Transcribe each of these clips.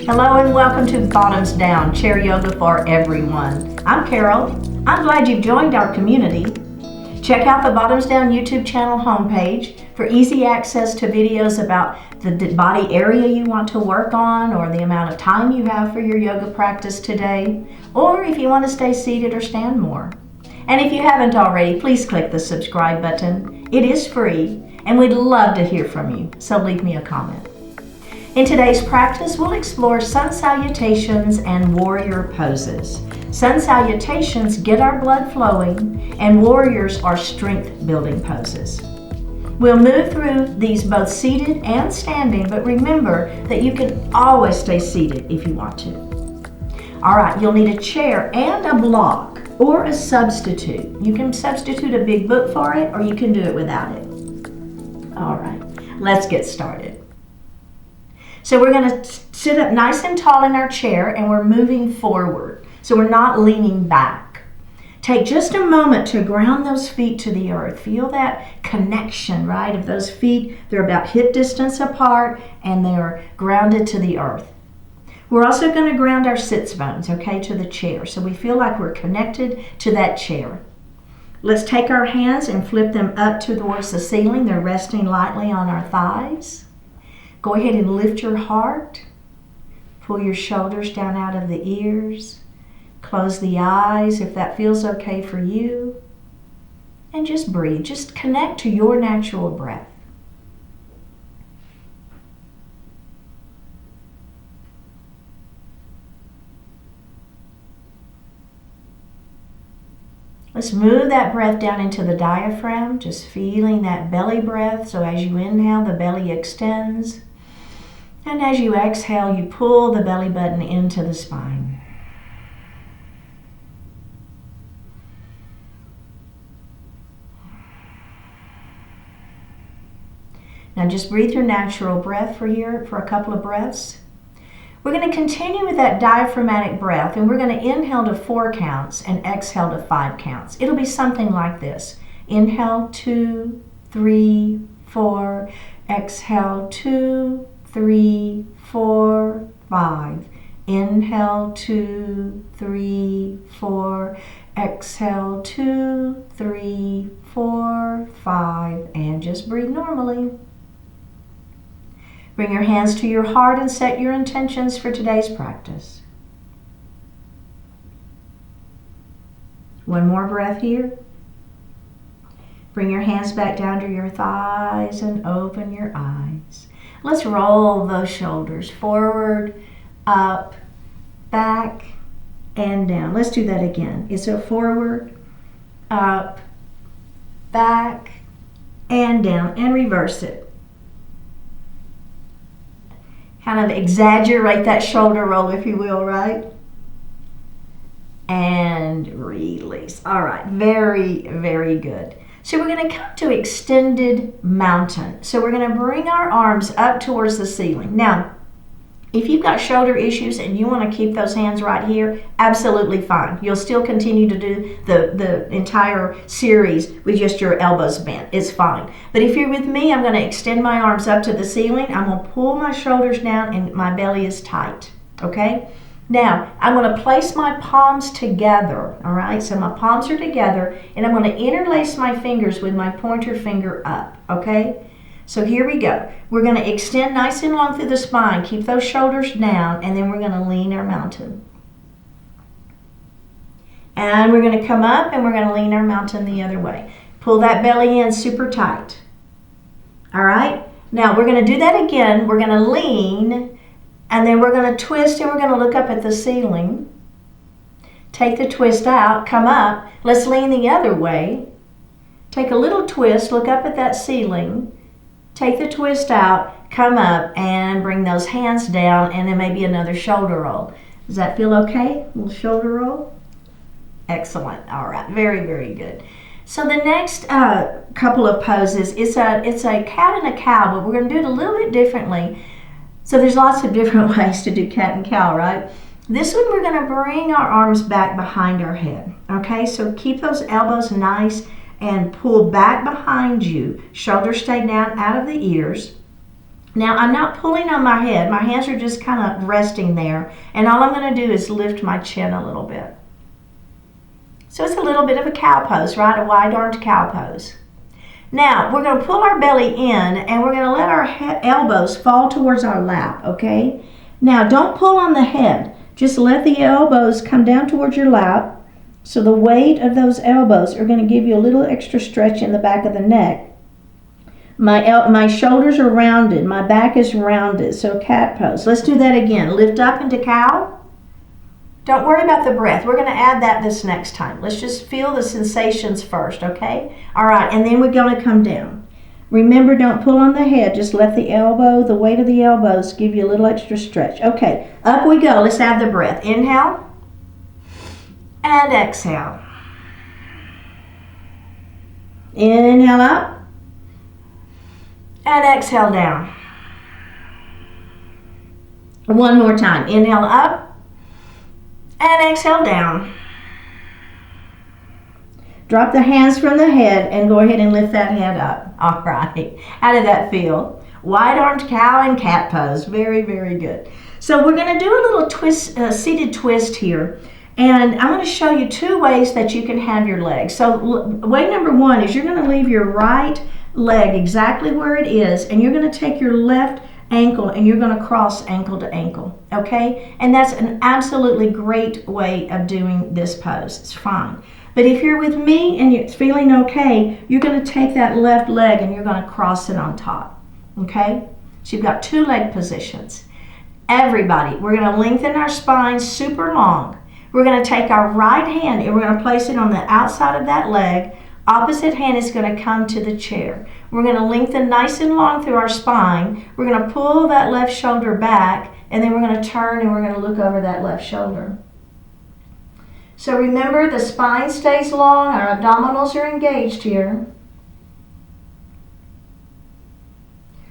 Hello and welcome to Bottoms Down, Chair Yoga for Everyone. I'm Carol. I'm glad you've joined our community. Check out the Bottoms Down YouTube channel homepage for easy access to videos about the body area you want to work on or the amount of time you have for your yoga practice today, or if you want to stay seated or stand more. And if you haven't already, please click the subscribe button. It is free and we'd love to hear from you, so leave me a comment. In today's practice, we'll explore Sun Salutations and Warrior poses. Sun Salutations get our blood flowing, and Warriors are strength-building poses. We'll move through these both seated and standing, but remember that you can always stay seated if you want to. All right, you'll need a chair and a block or a substitute. You can substitute a big book for it, or you can do it without it. All right, let's get started. So we're going to sit up nice and tall in our chair, and we're moving forward. So we're not leaning back. Take just a moment to ground those feet to the earth. Feel that connection, right, of those feet. They're about hip distance apart, and they're grounded to the earth. We're also going to ground our sits bones, okay, to the chair. So we feel like we're connected to that chair. Let's take our hands and flip them up towards the ceiling. They're resting lightly on our thighs. Go ahead and lift your heart. Pull your shoulders down out of the ears. Close the eyes if that feels okay for you. And just breathe. Just connect to your natural breath. Let's move that breath down into the diaphragm, just feeling that belly breath. So as you inhale, the belly extends. And as you exhale, you pull the belly button into the spine. Now just breathe your natural breath for a couple of breaths. We're going to continue with that diaphragmatic breath, and we're going to inhale to 4 counts and exhale to 5 counts. It'll be something like this. Inhale 2, 3, 4. Exhale 2, 3, 4, 5. Inhale 2, 3, 4. Exhale 2, 3, 4, 5. And just breathe normally. Bring your hands to your heart and set your intentions for today's practice. One more breath here. Bring your hands back down to your thighs and open your eyes. Let's roll those shoulders forward, up, back, and down. Let's do that again. It's a forward, up, back, and down, and reverse it. Kind of exaggerate that shoulder roll, if you will, right? And release. All right, very, very good. So we're going to come to extended mountain. So we're going to bring our arms up towards the ceiling. Now, if you've got shoulder issues and you want to keep those hands right here, absolutely fine. You'll still continue to do the entire series with just your elbows bent. It's fine. But if you're with me, I'm going to extend my arms up to the ceiling. I'm going to pull my shoulders down and my belly is tight. Okay? Now, I'm going to place my palms together. All right? So my palms are together, and I'm going to interlace my fingers with my pointer finger up. Okay? So here we go. We're going to extend nice and long through the spine. Keep those shoulders down, and then we're going to lean our mountain. And we're going to come up, and we're going to lean our mountain the other way. Pull that belly in super tight. All right? Now, we're going to do that again. We're going to lean, and then we're going to twist, and we're going to look up at the ceiling. Take the twist out, come up. Let's lean the other way. Take a little twist, look up at that ceiling. Take the twist out, come up, and bring those hands down, and then maybe another shoulder roll. Does that feel okay? A little shoulder roll? Excellent. All right. Very, very good. So the next couple of poses, it's a cat and a cow, but we're going to do it a little bit differently. So there's lots of different ways to do cat and cow, right? This one, we're going to bring our arms back behind our head. Okay? So keep those elbows nice and pull back behind you. Shoulders stay down out of the ears. Now, I'm not pulling on my head. My hands are just kind of resting there. And all I'm going to do is lift my chin a little bit. So it's a little bit of a cow pose, right? A wide-armed cow pose. Now, we're going to pull our belly in, and we're going to let our elbows fall towards our lap, okay? Now, don't pull on the head. Just let the elbows come down towards your lap. So the weight of those elbows are going to give you a little extra stretch in the back of the neck. My shoulders are rounded. My back is rounded. So cat pose. Let's do that again. Lift up into cow. Don't worry about the breath. We're going to add that this next time. Let's just feel the sensations first, okay? All right, and then we're going to come down. Remember, don't pull on the head. Just let the weight of the elbows give you a little extra stretch. Okay, up we go. Let's add the breath. Inhale and exhale. Inhale up and exhale down. One more time. Inhale up and exhale down. Drop the hands from the head and go ahead and lift that head up. All right. How did that feel? Wide-armed cow and cat pose. Very, very good. So we're going to do a little twist, seated twist here. And I'm going to show you two ways that you can have your legs. So way number one is you're going to leave your right leg exactly where it is, and you're going to take your left ankle and you're going to cross ankle to ankle, okay? And that's an absolutely great way of doing this pose. It's fine. But if you're with me and you're feeling okay, you're going to take that left leg and you're going to cross it on top, okay? So you've got two leg positions. Everybody, we're going to lengthen our spine super long. We're going to take our right hand and we're going to place it on the outside of that leg. Opposite hand is going to come to the chair. We're going to lengthen nice and long through our spine. We're going to pull that left shoulder back, and then we're going to turn and we're going to look over that left shoulder. So remember, the spine stays long, our abdominals are engaged here.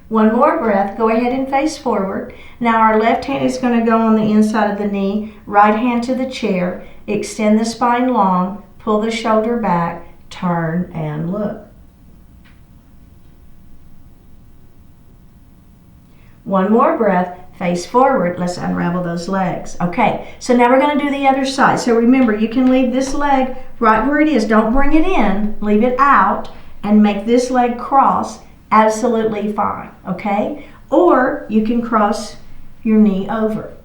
One more breath. Go ahead and face forward. Now our left hand is going to go on the inside of the knee, right hand to the chair. Extend the spine long, pull the shoulder back, turn and look. One more breath, face forward. Let's unravel those legs. Okay, so now we're going to do the other side. So remember, you can leave this leg right where it is. Don't bring it in. Leave it out and make this leg cross. Absolutely fine, okay? Or you can cross your knee over.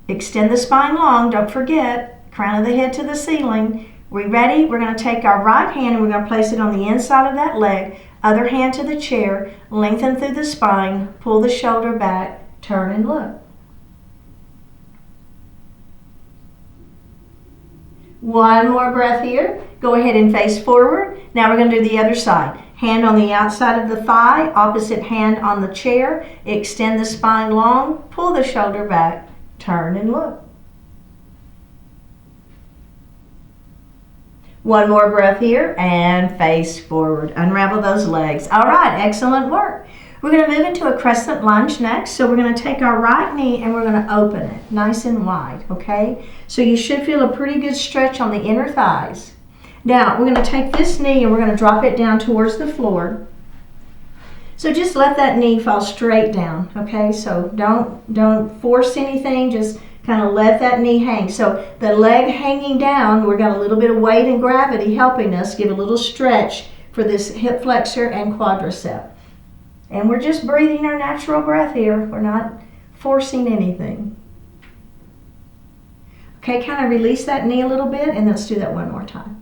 Extend the spine long. Don't forget, crown of the head to the ceiling. We ready? We're going to take our right hand and we're going to place it on the inside of that leg. Other hand to the chair. Lengthen through the spine. Pull the shoulder back. Turn and look. One more breath here. Go ahead and face forward. Now we're going to do the other side. Hand on the outside of the thigh. Opposite hand on the chair. Extend the spine long. Pull the shoulder back. Turn and look. One more breath here and face forward. Unravel those legs. All right, excellent work. We're going to move into a crescent lunge next. So we're going to take our right knee and we're going to open it nice and wide, okay? So you should feel a pretty good stretch on the inner thighs. Now, we're going to take this knee and we're going to drop it down towards the floor. So just let that knee fall straight down, okay? So don't force anything, just kind of let that knee hang. So the leg hanging down, we've got a little bit of weight and gravity helping us give a little stretch for this hip flexor and quadricep. And we're just breathing our natural breath here. We're not forcing anything. Okay, kind of release that knee a little bit and let's do that one more time.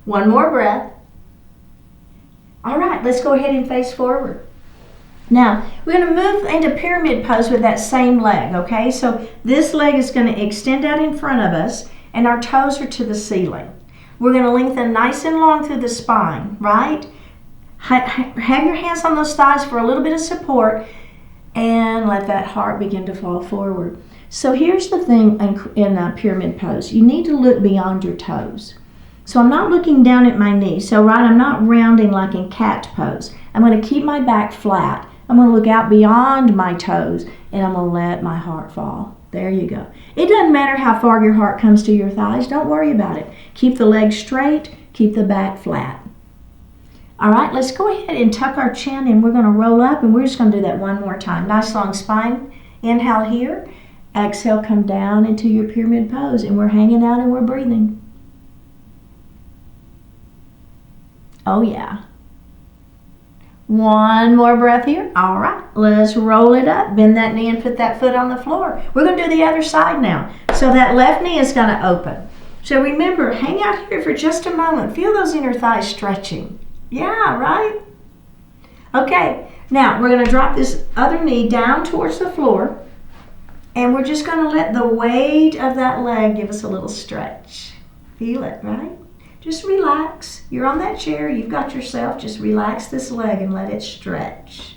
One more breath. All right, let's go ahead and face forward. Now, we're going to move into pyramid pose with that same leg, okay? So this leg is going to extend out in front of us and our toes are to the ceiling. We're going to lengthen nice and long through the spine, right? Have your hands on those thighs for a little bit of support and let that heart begin to fall forward. So here's the thing in pyramid pose. You need to look beyond your toes. So I'm not looking down at my knee. So I'm not rounding like in cat pose. I'm going to keep my back flat. I'm going to look out beyond my toes and I'm going to let my heart fall. There you go. It doesn't matter how far your heart comes to your thighs. Don't worry about it. Keep the legs straight. Keep the back flat. All right, let's go ahead and tuck our chin and we're going to roll up and we're just going to do that one more time. Nice long spine. Inhale here. Exhale, come down into your pyramid pose and we're hanging out and we're breathing. Oh yeah. One more breath here. All right, let's roll it up. Bend that knee and put that foot on the floor. We're going to do the other side now. So that left knee is going to open. So remember, hang out here for just a moment. Feel those inner thighs stretching. Yeah, right? Okay, now we're going to drop this other knee down towards the floor. And we're just going to let the weight of that leg give us a little stretch. Feel it, right? Just relax. You're on that chair. You've got yourself. Just relax this leg and let it stretch.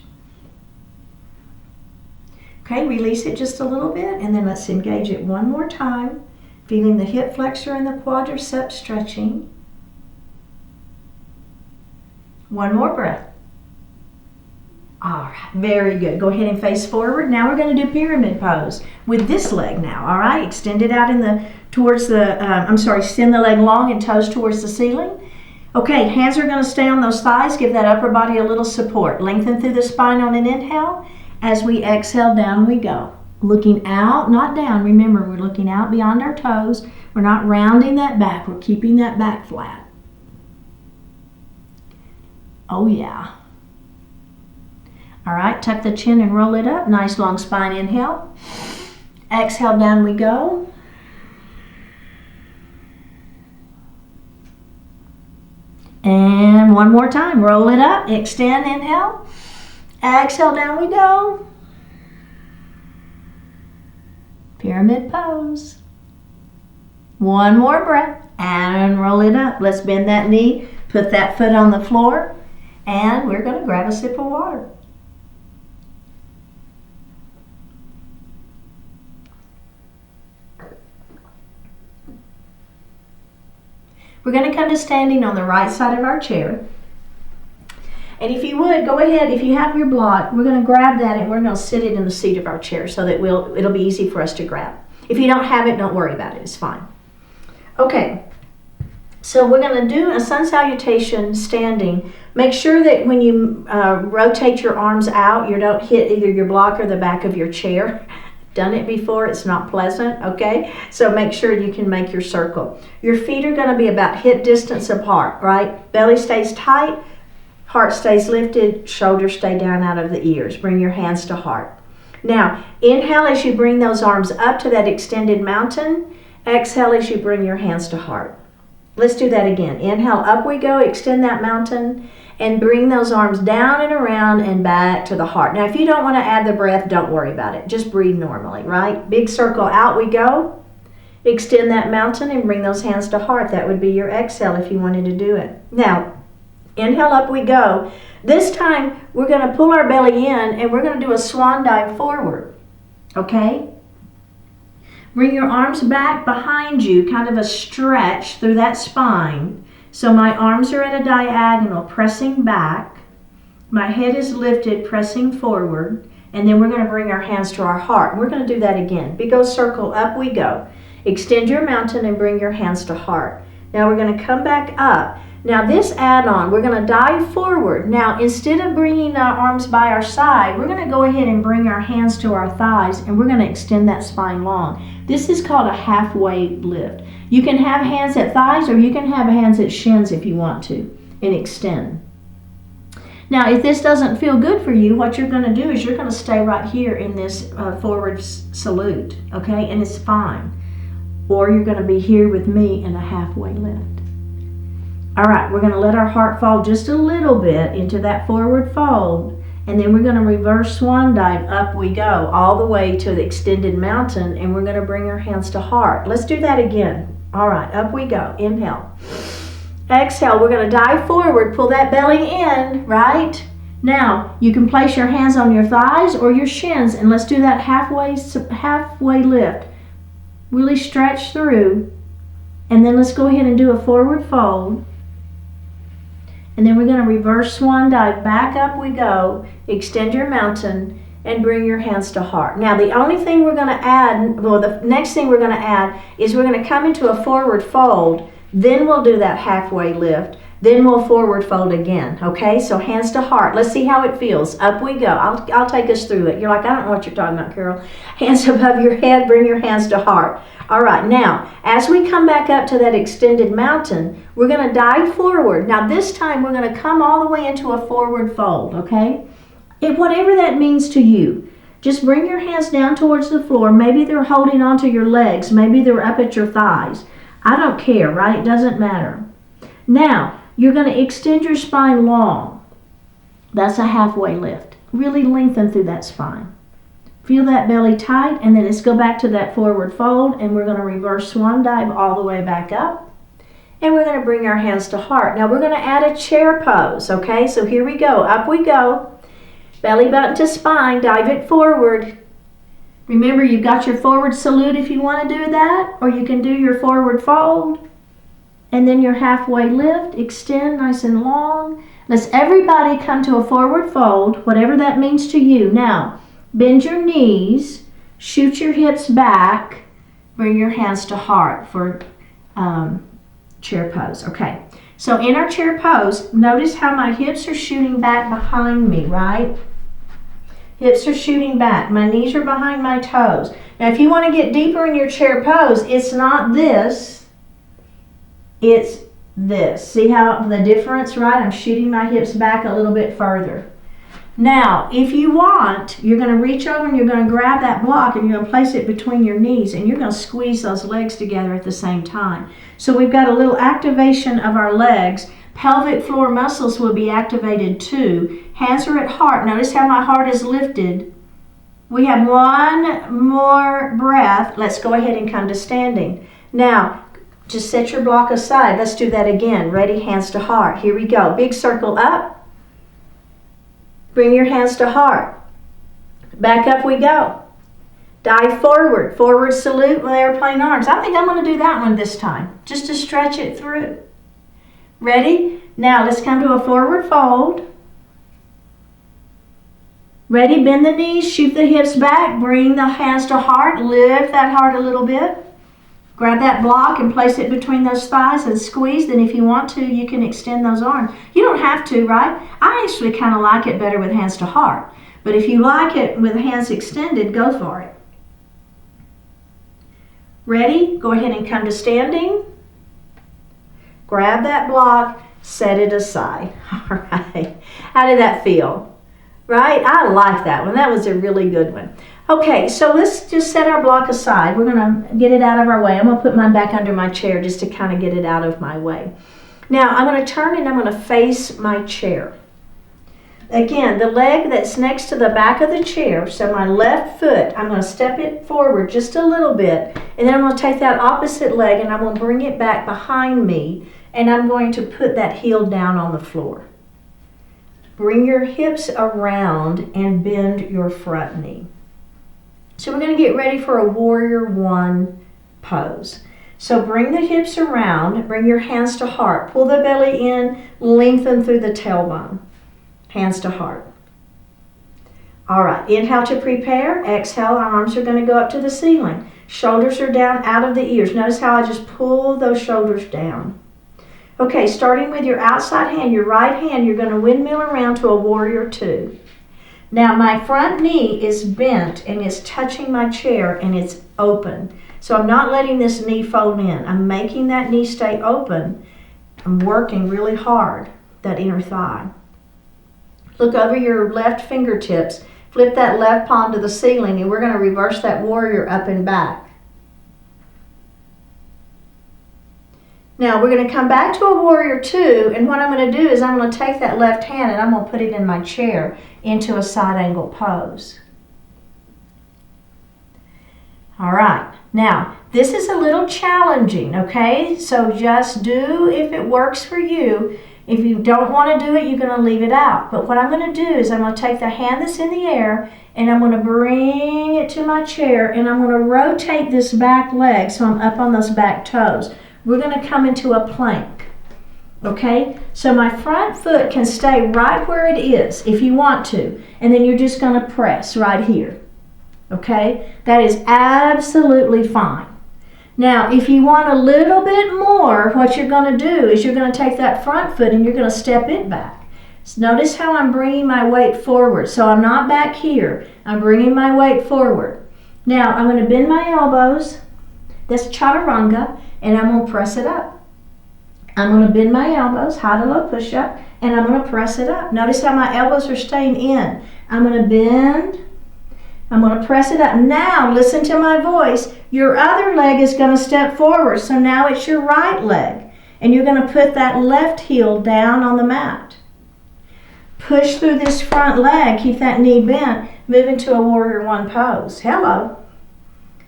Okay, release it just a little bit. And then let's engage it one more time. Feeling the hip flexor and the quadricep stretching. One more breath. All right, very good. Go ahead and face forward. Now we're going to do pyramid pose with this leg now, all right? Extend it out extend the leg long and toes towards the ceiling. Okay, hands are going to stay on those thighs. Give that upper body a little support. Lengthen through the spine on an inhale. As we exhale, down we go. Looking out, not down. Remember, we're looking out beyond our toes. We're not rounding that back. We're keeping that back flat. Oh, yeah. All right, tuck the chin and roll it up. Nice long spine inhale. Exhale, down we go. And one more time, roll it up. Extend, inhale. Exhale, down we go. Pyramid pose. One more breath and roll it up. Let's bend that knee, put that foot on the floor, and we're going to grab a sip of water. We're going to come to standing on the right side of our chair. And if you would, go ahead, if you have your block, we're going to grab that and we're going to sit it in the seat of our chair so that it'll be easy for us to grab. If you don't have it, don't worry about it. It's fine. Okay, so we're going to do a sun salutation standing. Make sure that when you rotate your arms out, you don't hit either your block or the back of your chair. Done it before, it's not pleasant, okay? So make sure you can make your circle. Your feet are going to be about hip distance apart, right? Belly stays tight, heart stays lifted, shoulders stay down out of the ears. Bring your hands to heart. Now, inhale as you bring those arms up to that extended mountain. Exhale as you bring your hands to heart. Let's do that again. Inhale, up we go, extend that mountain, and bring those arms down and around and back to the heart. Now, if you don't want to add the breath, don't worry about it. Just breathe normally, right? Big circle, out we go. Extend that mountain and bring those hands to heart. That would be your exhale if you wanted to do it. Now, inhale, up we go. This time, we're going to pull our belly in and we're going to do a swan dive forward, okay? Bring your arms back behind you, kind of a stretch through that spine. So my arms are at a diagonal, pressing back. My head is lifted, pressing forward. And then we're going to bring our hands to our heart. We're going to do that again. Big old circle, up we go. Extend your mountain and bring your hands to heart. Now we're going to come back up. Now this add-on, we're going to dive forward. Now instead of bringing our arms by our side, we're going to go ahead and bring our hands to our thighs and we're going to extend that spine long. This is called a halfway lift. You can have hands at thighs or you can have hands at shins if you want to and extend. Now if this doesn't feel good for you, what you're going to do is you're going to stay right here in this forward salute, okay? And it's fine. Or you're going to be here with me in a halfway lift. All right, we're going to let our heart fall just a little bit into that forward fold, and then we're going to reverse swan dive. Up we go, all the way to the extended mountain, and we're going to bring our hands to heart. Let's do that again. All right, up we go. Inhale. Exhale, we're going to dive forward, pull that belly in, right? Now, you can place your hands on your thighs or your shins, and let's do that halfway lift. Really stretch through, and then let's go ahead and do a forward fold. And then we're going to reverse swan dive. Back up we go. Extend your mountain and bring your hands to heart. Now the only thing we're going to add, well the next thing we're going to add is we're going to come into a forward fold. Then we'll do that halfway lift. Then we'll forward fold again, okay? So hands to heart. Let's see how it feels. Up we go. I'll take us through it. You're like, I don't know what you're talking about, Carol. Hands above your head, bring your hands to heart. All right, now, as we come back up to that extended mountain, we're going to dive forward. Now, this time, we're going to come all the way into a forward fold, okay? Whatever that means to you. Just bring your hands down towards the floor. Maybe they're holding onto your legs. Maybe they're up at your thighs. I don't care, right? It doesn't matter. Now, you're going to extend your spine long. That's a halfway lift. Really lengthen through that spine. Feel that belly tight, and then let's go back to that forward fold, and we're going to reverse swan dive all the way back up. And we're going to bring our hands to heart. Now, we're going to add a chair pose, okay? So here we go. Up we go. Belly button to spine. Dive it forward. Remember, you've got your forward salute if you want to do that, or you can do your forward fold. And then your halfway lift, extend nice and long. Let's everybody come to a forward fold, whatever that means to you. Now, bend your knees, shoot your hips back, bring your hands to heart for chair pose. Okay, so in our chair pose, notice how my hips are shooting back behind me, right? Hips are shooting back. My knees are behind my toes. Now, if you want to get deeper in your chair pose, it's not this. It's this. See how the difference, right? I'm shooting my hips back a little bit further. Now, if you want, you're going to reach over and you're going to grab that block and you're going to place it between your knees and you're going to squeeze those legs together at the same time. So we've got a little activation of our legs. Pelvic floor muscles will be activated too. Hands are at heart. Notice how my heart is lifted. We have one more breath. Let's go ahead and come to standing. Now, just set your block aside. Let's do that again. Ready? Hands to heart. Here we go. Big circle up. Bring your hands to heart. Back up we go. Dive forward. Forward salute with airplane arms. I think I'm going to do that one this time, just to stretch it through. Ready? Now let's come to a forward fold. Ready? Bend the knees, shoot the hips back, bring the hands to heart, lift that heart a little bit. Grab that block and place it between those thighs and squeeze. Then if you want to, you can extend those arms. You don't have to, right? I actually kind of like it better with hands to heart. But if you like it with hands extended, go for it. Ready? Go ahead and come to standing. Grab that block, set it aside. All right. How did that feel? Right? I like that one. That was a really good one. Okay, so let's just set our block aside. We're going to get it out of our way. I'm going to put mine back under my chair just to kind of get it out of my way. Now, I'm going to turn and I'm going to face my chair. Again, the leg that's next to the back of the chair, so my left foot, I'm going to step it forward just a little bit, and then I'm going to take that opposite leg and I'm going to bring it back behind me, and I'm going to put that heel down on the floor. Bring your hips around and bend your front knee. So we're going to get ready for a Warrior One pose. So bring the hips around, bring your hands to heart. Pull the belly in, lengthen through the tailbone. Hands to heart. All right, inhale to prepare. Exhale, our arms are going to go up to the ceiling. Shoulders are down out of the ears. Notice how I just pull those shoulders down. Okay, starting with your outside hand, your right hand, you're going to windmill around to a Warrior Two. Now my front knee is bent and it's touching my chair and it's open. So I'm not letting this knee fold in. I'm making that knee stay open. I'm working really hard, that inner thigh. Look over your left fingertips. Flip that left palm to the ceiling and we're going to reverse that warrior up and back. Now we're going to come back to a Warrior Two, and what I'm going to do is I'm going to take that left hand and I'm going to put it in my chair into a side angle pose. All right, now this is a little challenging, okay? So just do if it works for you. If you don't want to do it, you're going to leave it out. But what I'm going to do is I'm going to take the hand that's in the air and I'm going to bring it to my chair and I'm going to rotate this back leg so I'm up on those back toes. We're going to come into a plank, okay? So my front foot can stay right where it is if you want to, and then you're just going to press right here, okay? That is absolutely fine. Now, if you want a little bit more, what you're going to do is you're going to take that front foot and you're going to step it back. So notice how I'm bringing my weight forward. So I'm not back here. I'm bringing my weight forward. Now, I'm going to bend my elbows. That's chaturanga, and I'm going to press it up. I'm going to bend my elbows, high to low push-up, and I'm going to press it up. Notice how my elbows are staying in. I'm going to bend. I'm going to press it up. Now, listen to my voice. Your other leg is going to step forward. So now it's your right leg. And you're going to put that left heel down on the mat. Push through this front leg. Keep that knee bent. Move into a warrior one pose. Hello.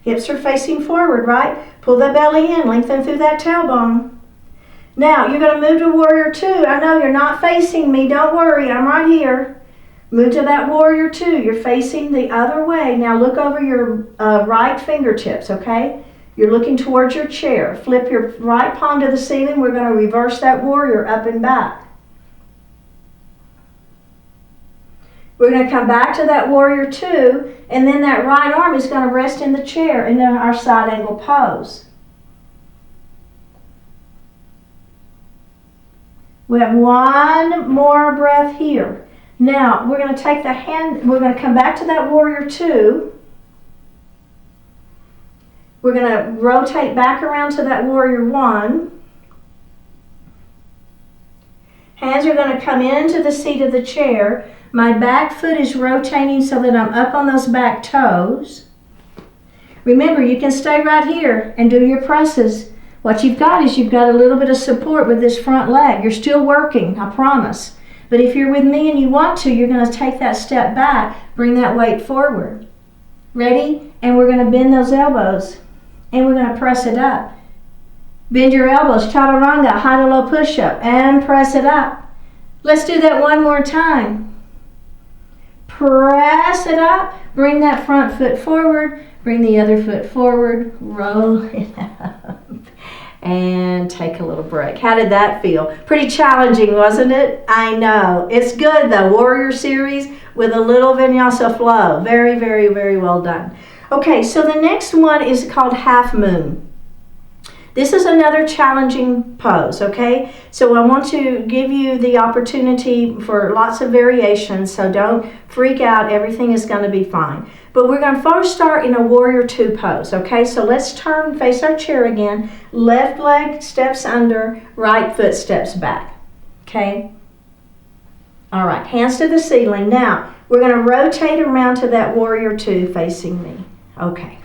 Hips are facing forward, right? Pull the belly in. Lengthen through that tailbone. Now, you're going to move to warrior two. I know you're not facing me. Don't worry. I'm right here. Move to that warrior two. You're facing the other way. Now look over your right fingertips, okay? You're looking towards your chair. Flip your right palm to the ceiling. We're going to reverse that warrior up and back. We're going to come back to that warrior two, and then that right arm is going to rest in the chair in our side angle pose. We have one more breath here. Now, we're going to take the hand, we're going to come back to that warrior two. We're going to rotate back around to that warrior one. Hands are going to come into the seat of the chair. My back foot is rotating so that I'm up on those back toes. Remember, you can stay right here and do your presses. What you've got is you've got a little bit of support with this front leg. You're still working, I promise. But if you're with me and you want to, you're going to take that step back, bring that weight forward. Ready? And we're going to bend those elbows. And we're going to press it up. Bend your elbows, chaturanga, high to low push-up, and press it up. Let's do that one more time. Press it up, bring that front foot forward, bring the other foot forward, roll it up. And take a little break. How did that feel? Pretty challenging, wasn't it? I know. It's good, the Warrior series with a little vinyasa flow. Very, very, very well done. Okay, so the next one is called half moon. This is another challenging pose, okay? So I want to give you the opportunity for lots of variations, so don't freak out. Everything is going to be fine. But we're going to first start in a warrior two pose, okay? So let's turn, face our chair again. Left leg steps under, right foot steps back, okay? All right, hands to the ceiling. Now, we're going to rotate around to that warrior two facing me. Okay.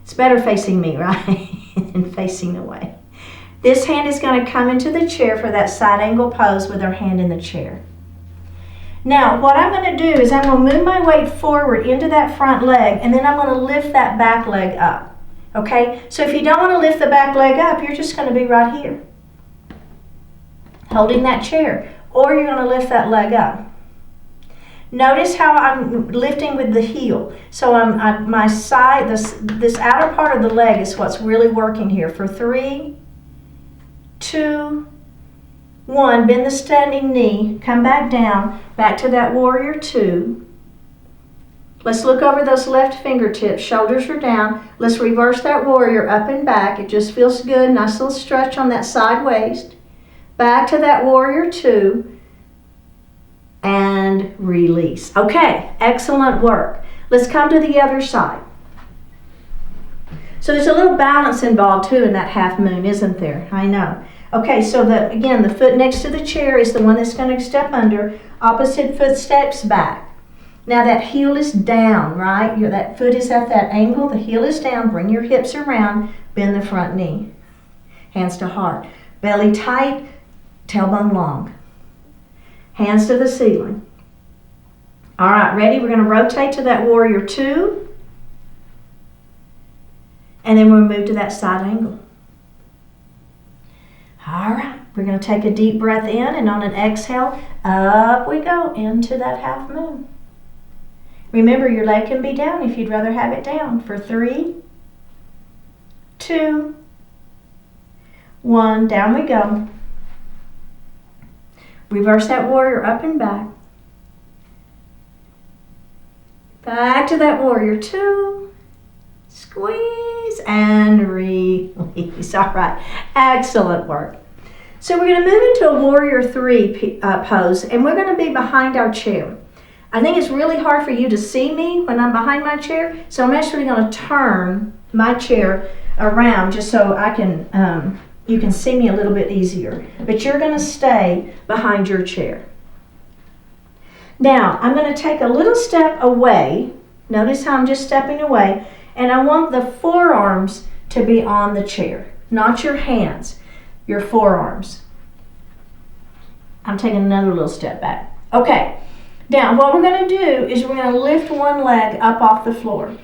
It's better facing me, right? Than facing away. This hand is going to come into the chair for that side angle pose with our hand in the chair. Now, what I'm going to do is I'm going to move my weight forward into that front leg, and then I'm going to lift that back leg up. Okay? So if you don't want to lift the back leg up, you're just going to be right here, holding that chair, or you're going to lift that leg up. Notice how I'm lifting with the heel. So my side, this outer part of the leg is what's really working here. For 3, 2, 1, bend the standing knee, come back down, back to that warrior two. Let's look over those left fingertips, shoulders are down. Let's reverse that warrior up and back. It just feels good, nice little stretch on that side waist. Back to that warrior two. And release. Okay, excellent work. Let's come to the other side. So there's a little balance involved too in that half moon, isn't there? I know. Okay, so again, the foot next to the chair is the one that's going to step under. Opposite foot steps back. Now that heel is down, right? That foot is at that angle. The heel is down. Bring your hips around. Bend the front knee. Hands to heart. Belly tight, tailbone long. Hands to the ceiling. All right, ready? We're going to rotate to that warrior two. And then we'll move to that side angle. All right, we're going to take a deep breath in, and on an exhale, up we go into that half moon. Remember, your leg can be down if you'd rather have it down. For 3, 2, 1, down we go. Reverse that warrior up and back. Back to that warrior two. Squeeze and release. All right, excellent work. So we're going to move into a Warrior 3 pose, and we're going to be behind our chair. I think it's really hard for you to see me when I'm behind my chair, so I'm actually going to turn my chair around just so I can, you can see me a little bit easier. But you're going to stay behind your chair. Now, I'm going to take a little step away. Notice how I'm just stepping away, and I want the forearms to be on the chair, not your hands, your forearms. I'm taking another little step back. Okay, now what we're going to do is we're going to lift one leg up off the floor.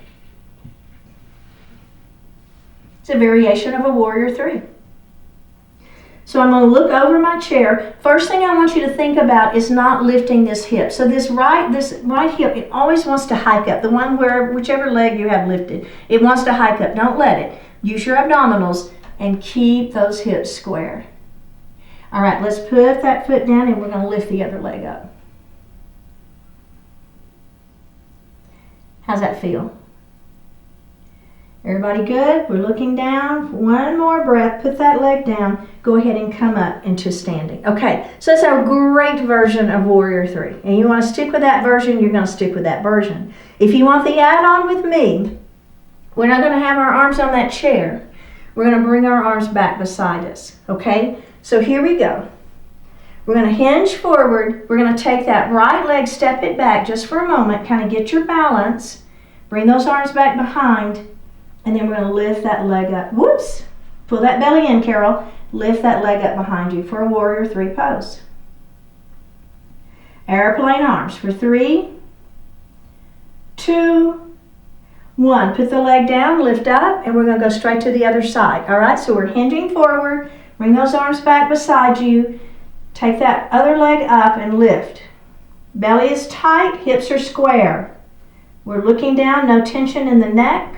It's a variation of a Warrior 3. So I'm going to look over my chair. First thing I want you to think about is not lifting this hip. So this right hip, it always wants to hike up. The one where, whichever leg you have lifted, it wants to hike up. Don't let it. Use your abdominals and keep those hips square. All right, let's put that foot down and we're going to lift the other leg up. How's that feel? Everybody good? We're looking down. One more breath. Put that leg down. Go ahead and come up into standing. Okay, so that's our great version of Warrior 3. And you want to stick with that version, you're going to stick with that version. If you want the add-on with me, we're not going to have our arms on that chair. We're going to bring our arms back beside us. Okay, so here we go. We're going to hinge forward. We're going to take that right leg, step it back just for a moment, kind of get your balance. Bring those arms back behind. And then we're going to lift that leg up. Whoops! Pull that belly in, Carol. Lift that leg up behind you for a Warrior 3 pose. Airplane arms for 3, 2, 1. Put the leg down, lift up, and we're going to go straight to the other side. All right, so we're hinging forward. Bring those arms back beside you. Take that other leg up and lift. Belly is tight, hips are square. We're looking down, no tension in the neck.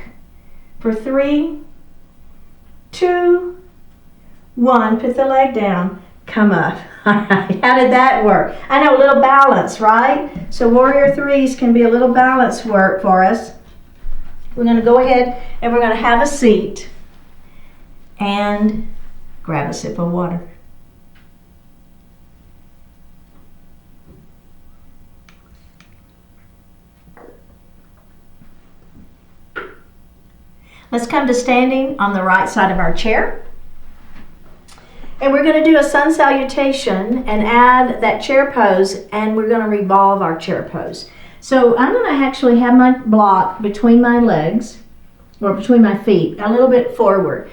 For 3, 2, 1. Put the leg down. Come up. All right. How did that work? I know, a little balance, right? So Warrior 3s can be a little balance work for us. We're going to go ahead and we're going to have a seat and grab a sip of water. Let's come to standing on the right side of our chair. And we're going to do a sun salutation and add that chair pose, and we're going to revolve our chair pose. So I'm going to actually have my block between my legs, or between my feet, a little bit forward.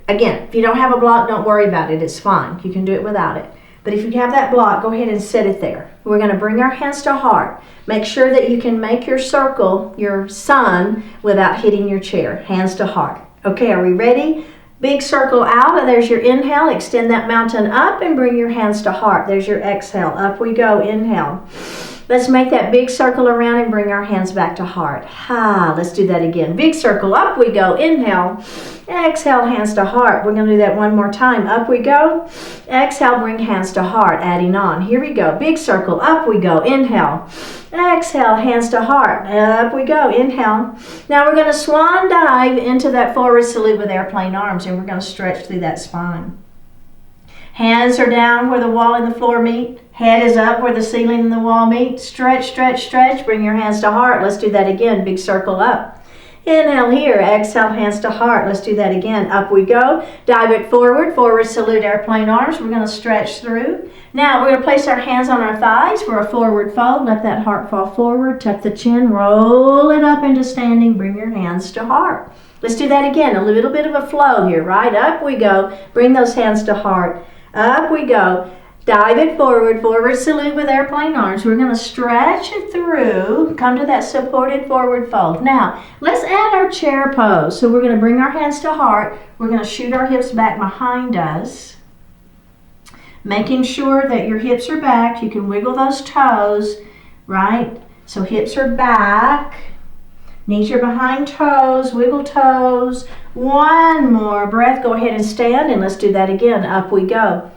Again, if you don't have a block, don't worry about it. It's fine. You can do it without it. But if you have that block, go ahead and set it there. We're going to bring our hands to heart. Make sure that you can make your circle, your sun, without hitting your chair. Hands to heart. Okay, are we ready? Big circle out. There's your inhale. Extend that mountain up and bring your hands to heart. There's your exhale. Up we go. Inhale. Let's make that big circle around and bring our hands back to heart. Let's do that again. Big circle. Up we go. Inhale. Exhale, hands to heart. We're going to do that one more time. Up we go. Exhale, bring hands to heart. Adding on. Here we go. Big circle. Up we go. Inhale. Exhale, hands to heart. Up we go. Inhale. Now we're going to swan dive into that forward salute with airplane arms, and we're going to stretch through that spine. Hands are down where the wall and the floor meet. Head is up where the ceiling and the wall meet. Stretch, stretch, stretch. Bring your hands to heart. Let's do that again. Big circle up. Inhale here. Exhale, hands to heart. Let's do that again. Up we go. Dive it forward. Forward salute, airplane arms. We're going to stretch through. Now we're going to place our hands on our thighs for a forward fold. Let that heart fall forward. Tuck the chin. Roll it up into standing. Bring your hands to heart. Let's do that again. A little bit of a flow here, right? Up we go. Bring those hands to heart. Up we go. Dive it forward. Forward salute with airplane arms. We're going to stretch it through. Come to that supported forward fold. Now, let's add our chair pose. So we're going to bring our hands to heart. We're going to shoot our hips back behind us. Making sure that your hips are back. You can wiggle those toes, right? So hips are back. Knees are behind toes. Wiggle toes. One more breath. Go ahead and stand, and let's do that again. Up we go.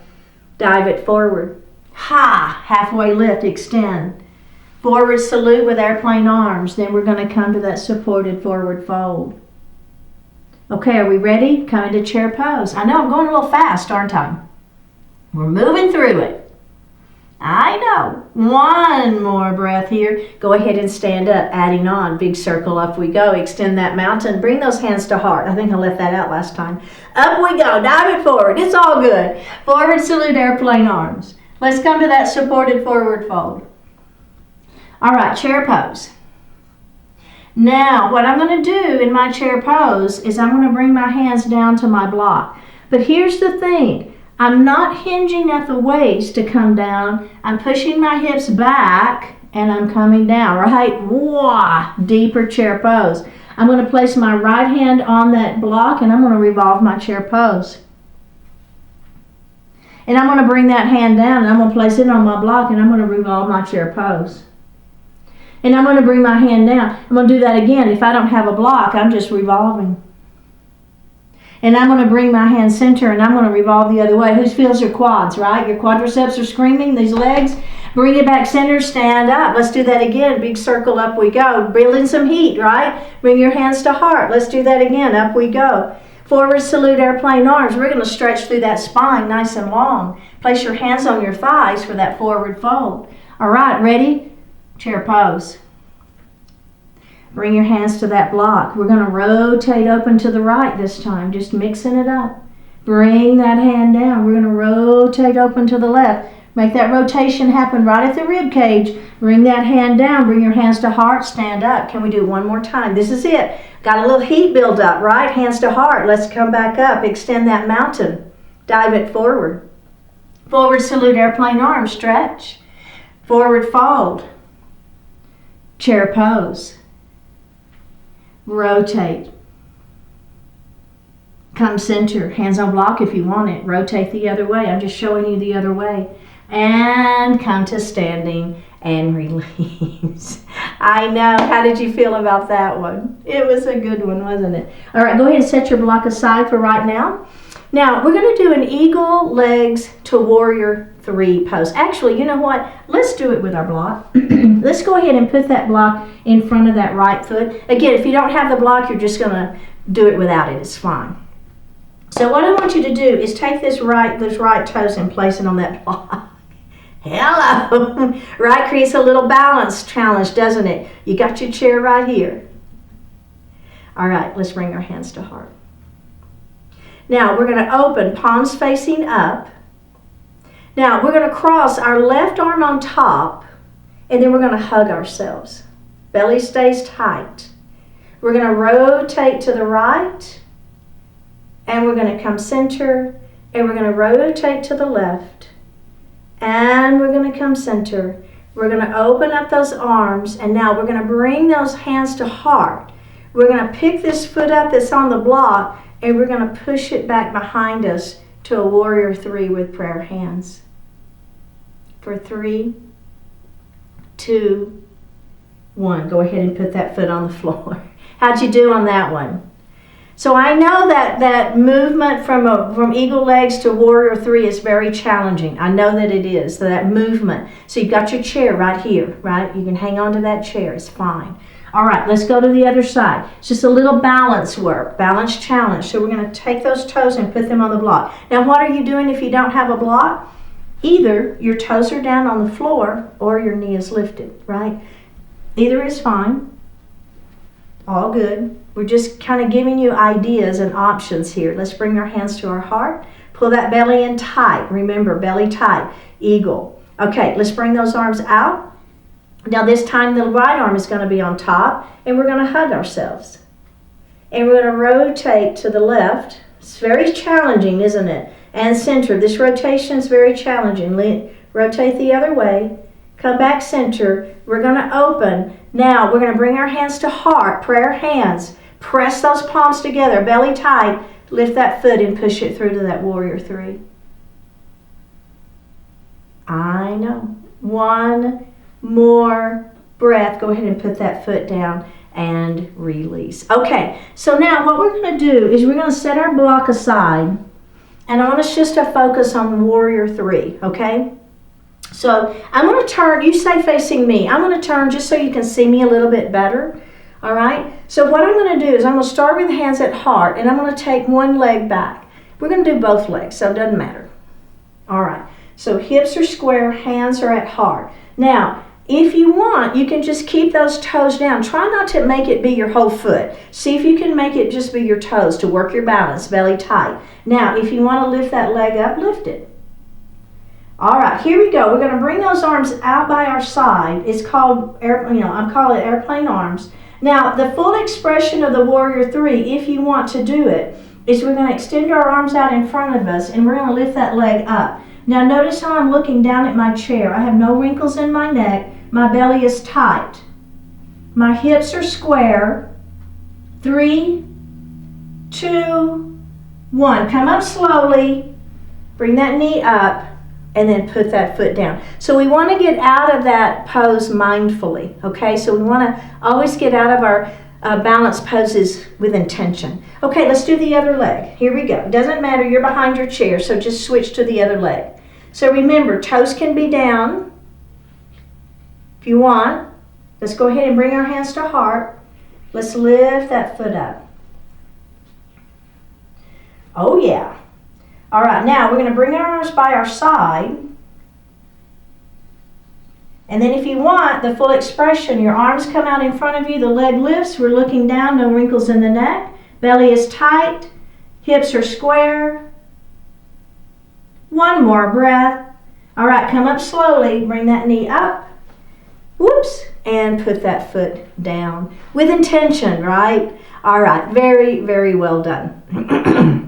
Dive it forward. Halfway lift, extend. Forward salute with airplane arms. Then we're going to come to that supported forward fold. Okay, are we ready? Come into chair pose. I know I'm going a little fast, aren't I? We're moving through it. I know. One more breath here. Go ahead and stand up, adding on. Big circle, up we go. Extend that mountain. Bring those hands to heart. I think I left that out last time. Up we go. Dive it forward. It's all good. Forward salute, airplane arms. Let's come to that supported forward fold. All right, chair pose. Now, what I'm going to do in my chair pose is I'm going to bring my hands down to my block. But here's the thing. I'm not hinging at the waist to come down. I'm pushing my hips back and I'm coming down, right? Wah! Deeper chair pose. I'm going to place my right hand on that block and I'm going to revolve my chair pose. And I'm going to bring that hand down and I'm going to place it on my block and I'm going to revolve my chair pose. And I'm going to bring my hand down. I'm going to do that again. If I don't have a block, I'm just revolving. And I'm going to bring my hand center and I'm going to revolve the other way. Who feels your quads, right? Your quadriceps are screaming, these legs. Bring it back center, stand up. Let's do that again. Big circle, up we go. Building some heat, right? Bring your hands to heart. Let's do that again. Up we go. Forward salute, airplane arms. We're going to stretch through that spine nice and long. Place your hands on your thighs for that forward fold. All right, ready? Chair pose. Bring your hands to that block. We're going to rotate open to the right this time, just mixing it up. Bring that hand down. We're going to rotate open to the left. Make that rotation happen right at the rib cage. Bring that hand down. Bring your hands to heart. Stand up. Can we do it one more time? This is it. Got a little heat build up, right? Hands to heart. Let's come back up. Extend that mountain. Dive it forward. Forward salute, airplane arms. Stretch. Forward fold. Chair pose. Rotate. Come center. Hands on block if you want it. Rotate the other way. I'm just showing you the other way. And come to standing and release. I know. How did you feel about that one? It was a good one, wasn't it? All right, go ahead and set your block aside for right now. Now, we're going to do an eagle legs to warrior 3 pose. Actually, you know what? Let's do it with our block. Let's go ahead and put that block in front of that right foot. Again, if you don't have the block, you're just going to do it without it. It's fine. So what I want you to do is take those right toes and place it on that block. Hello. Right creates a little balance challenge, doesn't it? You got your chair right here. All right, let's bring our hands to heart. Now, we're going to open, palms facing up. Now, we're going to cross our left arm on top, and then we're going to hug ourselves. Belly stays tight. We're going to rotate to the right, and we're going to come center, and we're going to rotate to the left, and we're going to come center. We're going to open up those arms, and now we're going to bring those hands to heart. We're going to pick this foot up that's on the block, and we're going to push it back behind us to a warrior 3 with prayer hands. For 3, 2, 1. Go ahead and put that foot on the floor. How'd you do on that one? So I know that movement from eagle legs to warrior 3 is very challenging. I know that it is, that movement. So you've got your chair right here, right? You can hang on to that chair. It's fine. All right, let's go to the other side. It's just a little balance work, balance challenge. So we're going to take those toes and put them on the block. Now, what are you doing if you don't have a block? Either your toes are down on the floor or your knee is lifted, right? Either is fine. All good. We're just kind of giving you ideas and options here. Let's bring our hands to our heart. Pull that belly in tight. Remember, belly tight. Eagle. Okay, let's bring those arms out. Now this time the right arm is going to be on top, and we're going to hug ourselves. And we're going to rotate to the left. It's very challenging, isn't it? And center. This rotation is very challenging. Rotate the other way. Come back center. We're going to open. Now we're going to bring our hands to heart. Prayer hands. Press those palms together. Belly tight. Lift that foot and push it through to that warrior 3. I know. 1 more breath. Go ahead and put that foot down and release. Okay, so now what we're going to do is we're going to set our block aside, and I want us just to focus on warrior 3, okay? So I'm going to turn, you stay facing me. I'm going to turn just so you can see me a little bit better. All right, so what I'm going to do is I'm going to start with hands at heart, and I'm going to take one leg back. We're going to do both legs, so it doesn't matter. All right, so hips are square, hands are at heart. Now, if you want, you can just keep those toes down. Try not to make it be your whole foot. See if you can make it just be your toes to work your balance, belly tight. Now, if you want to lift that leg up, lift it. All right, here we go. We're going to bring those arms out by our side. It's called, I'm calling it airplane arms. Now, the full expression of the Warrior 3, if you want to do it, is we're going to extend our arms out in front of us, and we're going to lift that leg up. Now, notice how I'm looking down at my chair. I have no wrinkles in my neck. My belly is tight. My hips are square. 3, 2, 1. Come up slowly. Bring that knee up, and then put that foot down. So we want to get out of that pose mindfully, okay? So we want to always get out of our balanced poses with intention. Okay, let's do the other leg. Here we go. Doesn't matter, you're behind your chair, so just switch to the other leg. So remember, toes can be down if you want. Let's go ahead and bring our hands to heart. Let's lift that foot up. Oh yeah. All right, now we're going to bring our arms by our side. And then if you want the full expression, your arms come out in front of you, the leg lifts, we're looking down, no wrinkles in the neck. Belly is tight, hips are square. One more breath. All right, come up slowly, bring that knee up. Whoops, and put that foot down with intention, right? All right, very, very well done.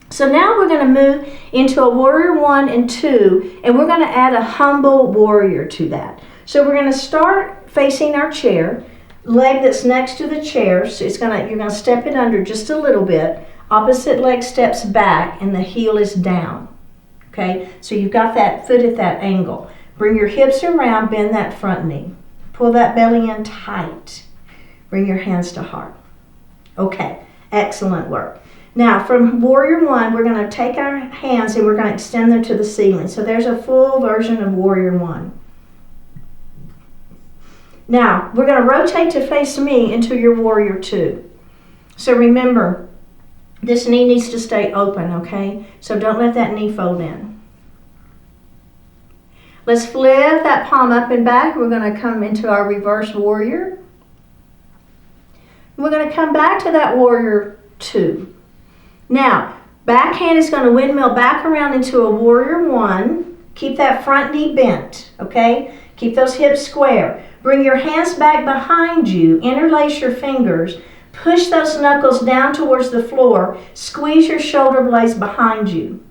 So now we're going to move into a Warrior 1 and 2, and we're going to add a humble warrior to that. So we're going to start facing our chair, leg that's next to the chair. So you're going to step it under just a little bit. Opposite leg steps back, and the heel is down. Okay, so you've got that foot at that angle. Bring your hips around, bend that front knee. Pull that belly in tight. Bring your hands to heart. Okay, excellent work. Now, from Warrior 1, we're going to take our hands and we're going to extend them to the ceiling. So there's a full version of Warrior 1. Now, we're going to rotate to face me into your Warrior 2. So remember, this knee needs to stay open, okay? So don't let that knee fold in. Let's lift that palm up and back. We're going to come into our reverse Warrior. We're going to come back to that Warrior 2. Now, back hand is going to windmill back around into a Warrior 1. Keep that front knee bent, okay? Keep those hips square. Bring your hands back behind you. Interlace your fingers. Push those knuckles down towards the floor. Squeeze your shoulder blades behind you.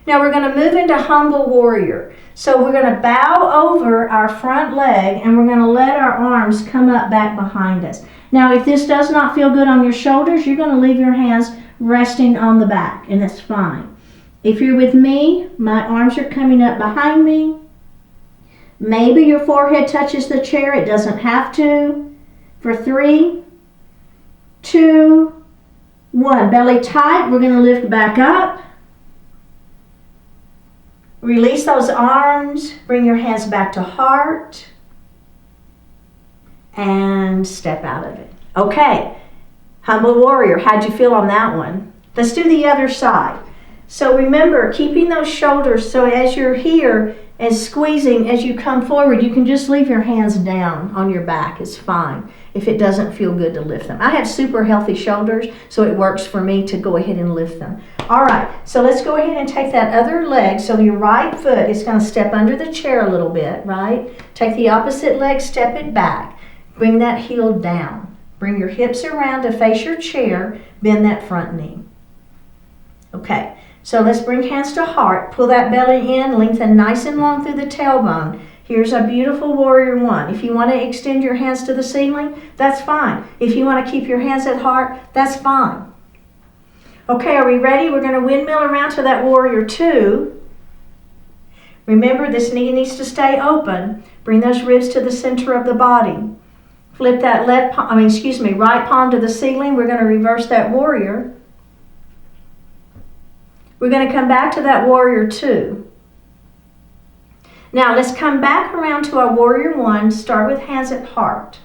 Now we're going to move into Humble Warrior. So we're going to bow over our front leg and we're going to let our arms come up back behind us. Now if this does not feel good on your shoulders, you're going to leave your hands resting on the back, and that's fine. If you're with me, my arms are coming up behind me. Maybe your forehead touches the chair. It doesn't have to. For 3, 2, 1. Belly tight. We're going to lift back up. Release those arms. Bring your hands back to heart. And step out of it. Okay. Humble Warrior, how'd you feel on that one? Let's do the other side. So remember, keeping those shoulders, so as you're here and squeezing as you come forward, you can just leave your hands down on your back. It's fine if it doesn't feel good to lift them. I have super healthy shoulders, so it works for me to go ahead and lift them. All right, so let's go ahead and take that other leg. So your right foot is going to step under the chair a little bit, right? Take the opposite leg, step it back. Bring that heel down. Bring your hips around to face your chair. Bend that front knee. Okay, so let's bring hands to heart. Pull that belly in, lengthen nice and long through the tailbone. Here's a beautiful Warrior 1. If you want to extend your hands to the ceiling, that's fine. If you want to keep your hands at heart, that's fine. Okay, are we ready? We're going to windmill around to that Warrior 2. Remember, this knee needs to stay open. Bring those ribs to the center of the body. Flip that right palm to the ceiling. We're going to reverse that Warrior. We're going to come back to that Warrior 2. Now let's come back around to our Warrior 1. Start with hands at heart.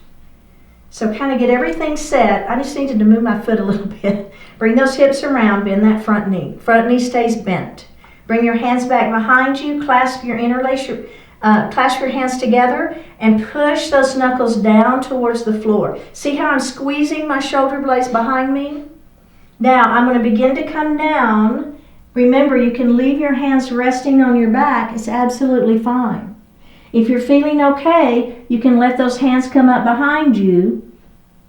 So kind of get everything set. I just needed to move my foot a little bit. Bring those hips around, bend that front knee. Front knee stays bent. Bring your hands back behind you, clasp your hands together and push those knuckles down towards the floor. See how I'm squeezing my shoulder blades behind me? Now I'm going to begin to come down. Remember, you can leave your hands resting on your back. It's absolutely fine. If you're feeling okay, you can let those hands come up behind you.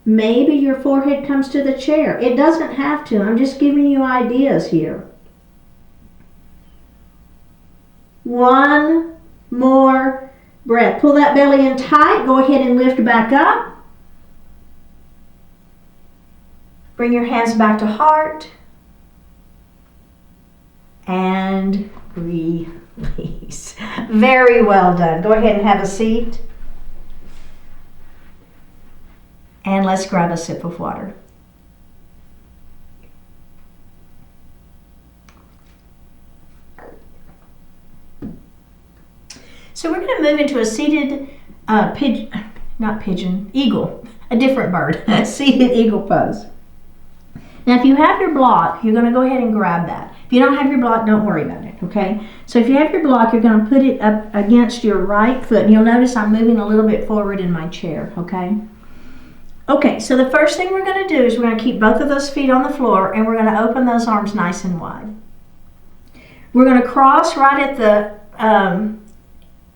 Maybe your forehead comes to the chair. It doesn't have to. I'm just giving you ideas here. One more breath. Pull that belly in tight. Go ahead and lift back up. Bring your hands back to heart. And release. Very well done. Go ahead and have a seat. And let's grab a sip of water. So we're going to move into a seated eagle, a different bird, seated eagle pose. Now if you have your block, you're going to go ahead and grab that. If you don't have your block, don't worry about it, okay? So if you have your block, you're going to put it up against your right foot. And you'll notice I'm moving a little bit forward in my chair, okay? Okay, so the first thing we're going to do is we're going to keep both of those feet on the floor and we're going to open those arms nice and wide. We're going to cross right at the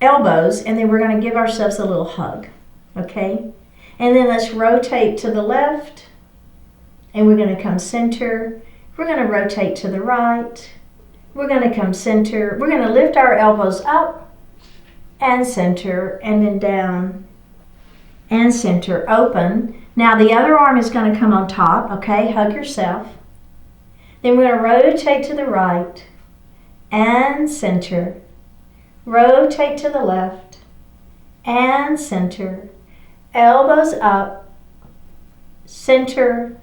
elbows and then we're going to give ourselves a little hug, okay? And then let's rotate to the left and we're going to come center. We're going to rotate to the right. We're going to come center. We're going to lift our elbows up and center and then down and center. Open. Now the other arm is going to come on top, okay? Hug yourself. Then we're going to rotate to the right and center. Rotate to the left and center. Elbows up, center,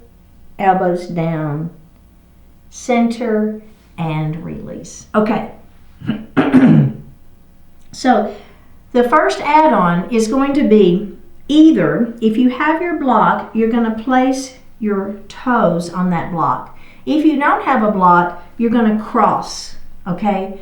elbows down, center, and release. Okay. So the first add-on is going to be either, if you have your block, you're going to place your toes on that block. If you don't have a block, you're going to cross, okay?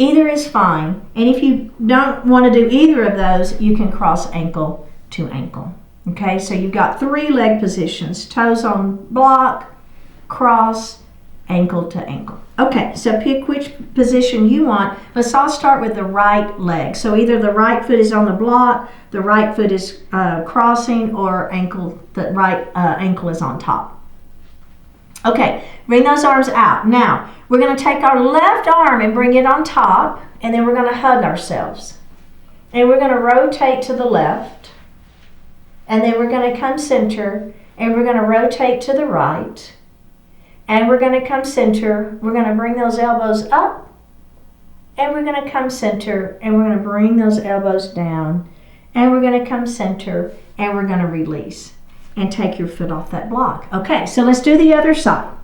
Either is fine. And if you don't want to do either of those, you can cross ankle to ankle. Okay, so you've got 3 leg positions. Toes on block, cross, ankle to ankle. Okay, so pick which position you want. Let's all start with the right leg. So either the right foot is on the block, the right foot is crossing, or the right ankle is on top. Okay, bring those arms out. Now, we're going to take our left arm and bring it on top, and then we're going to hug ourselves. And we're going to rotate to the left, and then we're going to come center, and we're going to rotate to the right, and we're going to come center. We're going to bring those elbows up, and we're going to come center, and we're going to bring those elbows down, and we're going to come center, and we're going to release and take your foot off that block. Okay, so let's do the other side.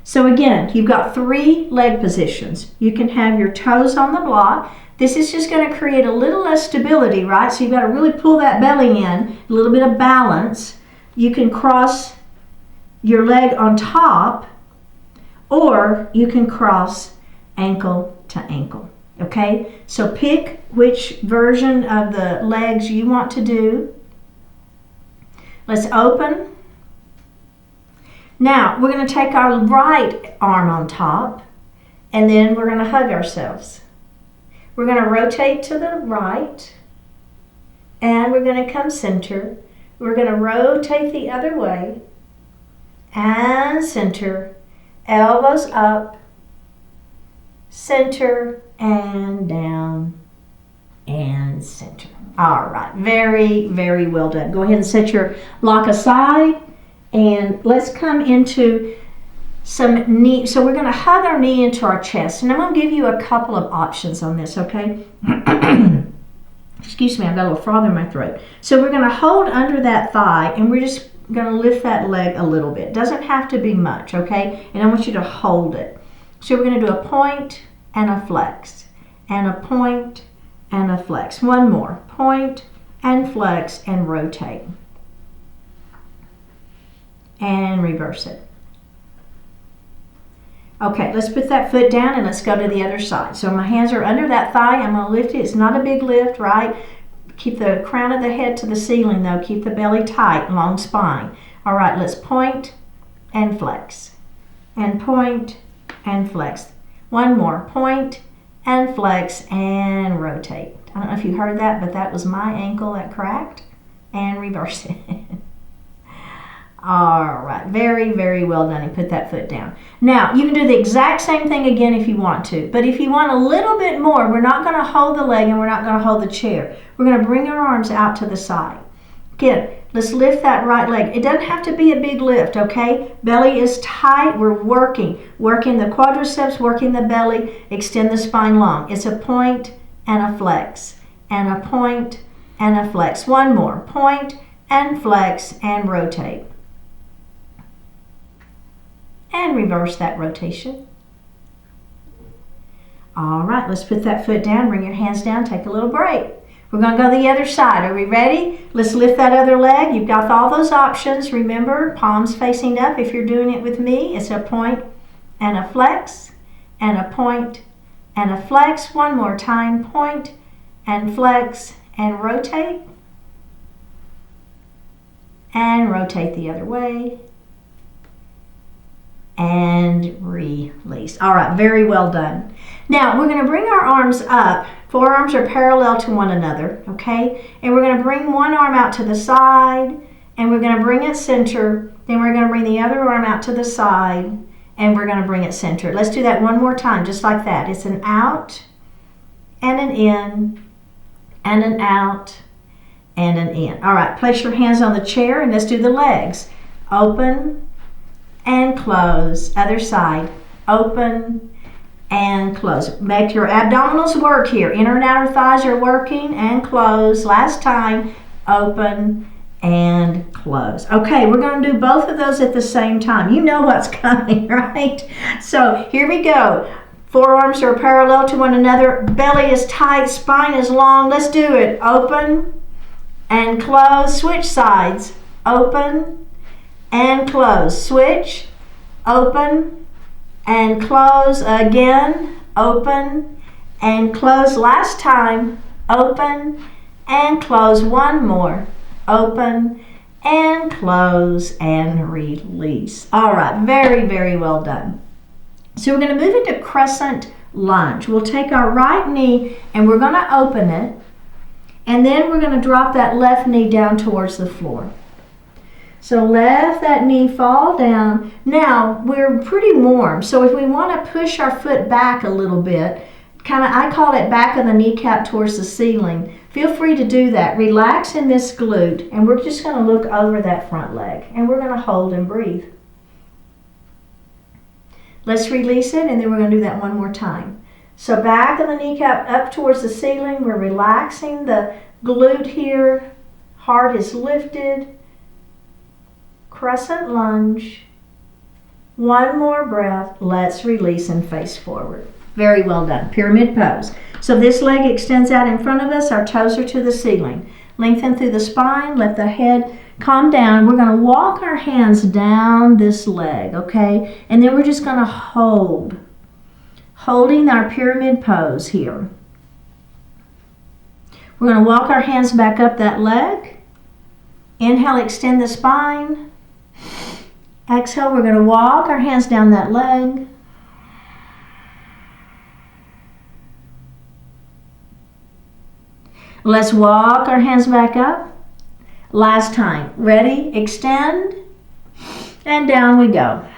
So again, you've got 3 leg positions. You can have your toes on the block. This is just going to create a little less stability, right? So you've got to really pull that belly in, a little bit of balance. You can cross your leg on top, or you can cross ankle to ankle, okay? So pick which version of the legs you want to do. Let's open. Now, we're going to take our right arm on top, and then we're going to hug ourselves. We're going to rotate to the right, and we're going to come center. We're going to rotate the other way, and center. Elbows up, center, and down, and center. All right, very, very well done. Go ahead and set your block aside, and let's come into some knee. So we're going to hug our knee into our chest, and I'm going to give you a couple of options on this, okay? Excuse me, I've got a little frog in my throat. So we're going to hold under that thigh, and we're just going to lift that leg a little bit. Doesn't have to be much, okay? And I want you to hold it. So we're going to do a point and a flex, and a point and a flex. One more. Point and flex and rotate. and reverse it. Okay, let's put that foot down and let's go to the other side. So my hands are under that thigh. I'm going to lift it. It's not a big lift, right? Keep the crown of the head to the ceiling though. Keep the belly tight, long spine. All right, let's point and flex. And point and flex. One more. Point and flex and rotate. I don't know if you heard that, but that was my ankle that cracked. And reverse it. All right, very, very well done. And put that foot down. Now, you can do the exact same thing again if you want to. But if you want a little bit more, we're not going to hold the leg and we're not going to hold the chair. We're going to bring our arms out to the side. Again, let's lift that right leg. It doesn't have to be a big lift, okay? Belly is tight. We're working the quadriceps, working the belly, extend the spine long. It's a point and a flex, and a point and a flex. One more. Point and flex and rotate. And reverse that rotation. All right, let's put that foot down, bring your hands down, take a little break. We're going to go the other side. Are we ready? Let's lift that other leg. You've got all those options. Remember, palms facing up. If you're doing it with me, it's a point and a flex, and a point and a flex. One more time, point and flex and rotate. And rotate the other way. And release. All right, very well done. Now we're going to bring our arms up. Forearms are parallel to one another, okay? And we're going to bring one arm out to the side, and we're going to bring it center. Then we're going to bring the other arm out to the side, and we're going to bring it center. Let's do that one more time, just like that. It's an out, and an in, and an out, and an in. All right, place your hands on the chair, and let's do the legs. Open and close. Other side. Open and close. Make your abdominals work here. Inner and outer thighs are working, and close. Last time. Open and close. Okay, we're going to do both of those at the same time. You know what's coming, right? So here we go. Forearms are parallel to one another. Belly is tight. Spine is long. Let's do it. Open and close. Switch sides. Open and close. Switch, open, and close again. Open and close. Last time, open and close. One more. Open and close and release. All right, very, very well done. So we're going to move into crescent lunge. We'll take our right knee and we're going to open it, and then we're going to drop that left knee down towards the floor. So let that knee fall down. Now, we're pretty warm, so if we want to push our foot back a little bit, I call it back of the kneecap towards the ceiling, feel free to do that. Relax in this glute, and we're just going to look over that front leg, and we're going to hold and breathe. Let's release it, and then we're going to do that one more time. So back of the kneecap up towards the ceiling, we're relaxing the glute here, heart is lifted. Crescent lunge. One more breath. Let's release and face forward. Very well done. Pyramid pose. So this leg extends out in front of us. Our toes are to the ceiling. Lengthen through the spine. Let the head calm down. We're going to walk our hands down this leg, okay? And then we're just going to hold. Holding our pyramid pose here. We're going to walk our hands back up that leg. Inhale, extend the spine. Exhale, we're going to walk our hands down that leg. Let's walk our hands back up. Last time. Ready? Extend. And down we go.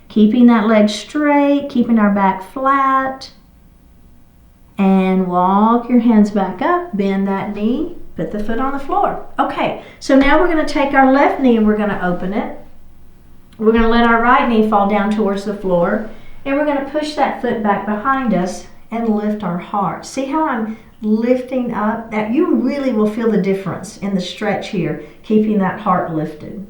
Keeping that leg straight, keeping our back flat. And walk your hands back up. Bend that knee. Put the foot on the floor. Okay, so now we're going to take our left knee and we're going to open it. We're going to let our right knee fall down towards the floor. And we're going to push that foot back behind us and lift our heart. See how I'm lifting up? That you really will feel the difference in the stretch here, keeping that heart lifted.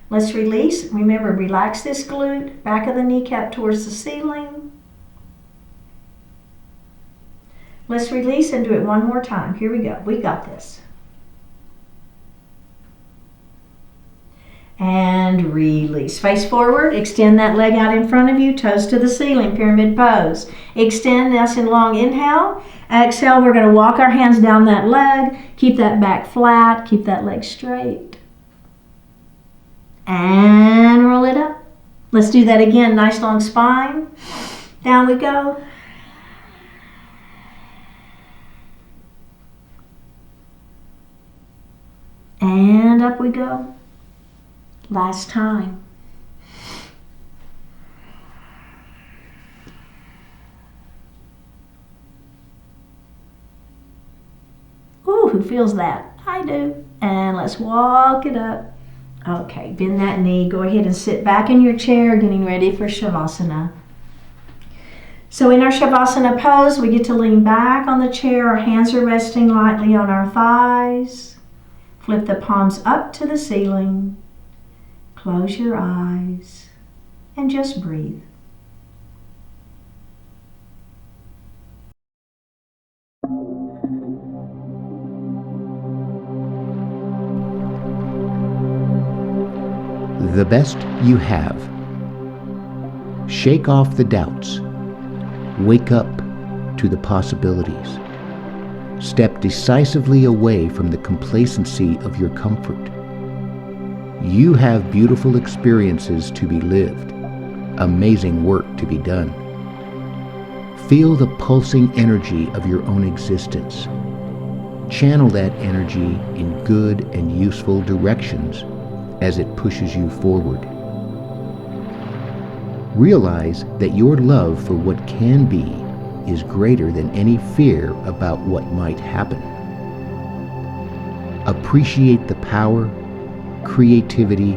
Let's release. Remember, relax this glute, back of the kneecap towards the ceiling. Let's release and do it one more time. Here we go. We got this. And release. Face forward. Extend that leg out in front of you. Toes to the ceiling. Pyramid pose. Extend. Nice and long. Inhale. Exhale. We're going to walk our hands down that leg. Keep that back flat. Keep that leg straight. And roll it up. Let's do that again. Nice long spine. Down we go. And up we go. Last time. Ooh, who feels that? I do. And let's walk it up. Okay, bend that knee. Go ahead and sit back in your chair, getting ready for Shavasana. So in our Shavasana pose, we get to lean back on the chair. Our hands are resting lightly on our thighs. Flip the palms up to the ceiling. Close your eyes and just breathe. The best you have. Shake off the doubts. Wake up to the possibilities. Step decisively away from the complacency of your comfort. You have beautiful experiences to be lived, amazing work to be done. Feel the pulsing energy of your own existence. Channel that energy in good and useful directions as it pushes you forward. Realize that your love for what can be is greater than any fear about what might happen. Appreciate the power, creativity,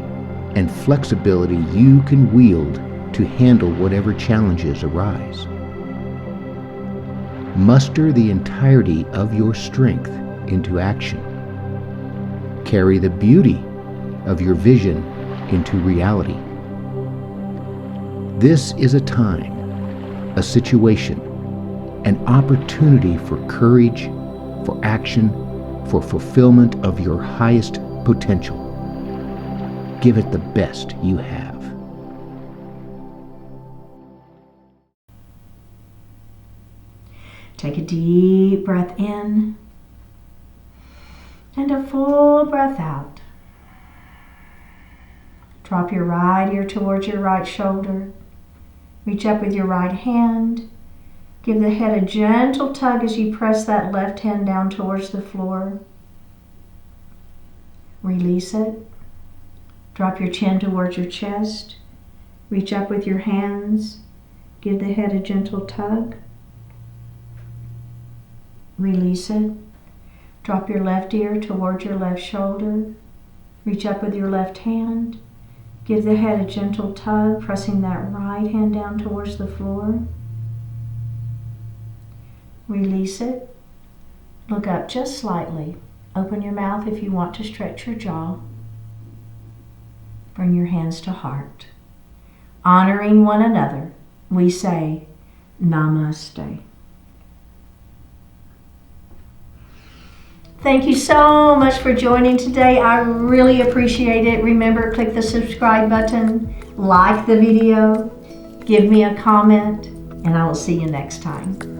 and flexibility you can wield to handle whatever challenges arise. Muster the entirety of your strength into action. Carry the beauty of your vision into reality. This is a time, a situation, an opportunity for courage, for action, for fulfillment of your highest potential. Give it the best you have. Take a deep breath in and a full breath out. Drop your right ear towards your right shoulder. Reach up with your right hand. Give the head a gentle tug as you press that left hand down towards the floor. Release it. Drop your chin towards your chest. Reach up with your hands. Give the head a gentle tug. Release it. Drop your left ear towards your left shoulder. Reach up with your left hand. Give the head a gentle tug, pressing that right hand down towards the floor. Release it. Look up just slightly. Open your mouth if you want to stretch your jaw. Bring your hands to heart. Honoring one another, we say Namaste. Thank you so much for joining today. I really appreciate it. Remember, click the subscribe button, like the video, give me a comment, and I will see you next time.